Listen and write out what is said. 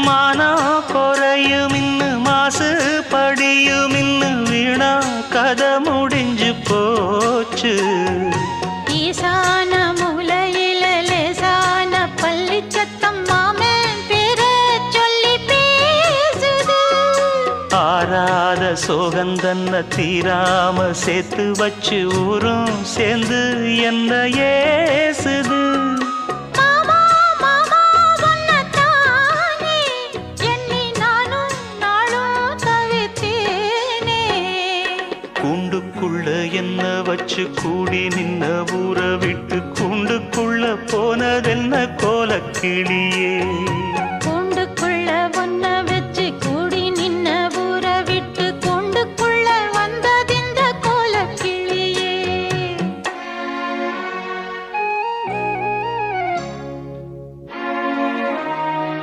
மானம் குறையும் இன்னு மாசு படியும் இன்னு வீணா கதை முடிஞ்சு போச்சு ஈசான மூலையில லேசான பள்ளி சத்தம் மாமன் பேர சொல்லி பேசுது ஆறாத சோகந்தன்ன தீராம சேர்த்து வச்சு ஊரும் சேர்ந்து என்ன ஏசுது கூண்டுக்குள்ள என்ன வச்சு கூடி நின்ன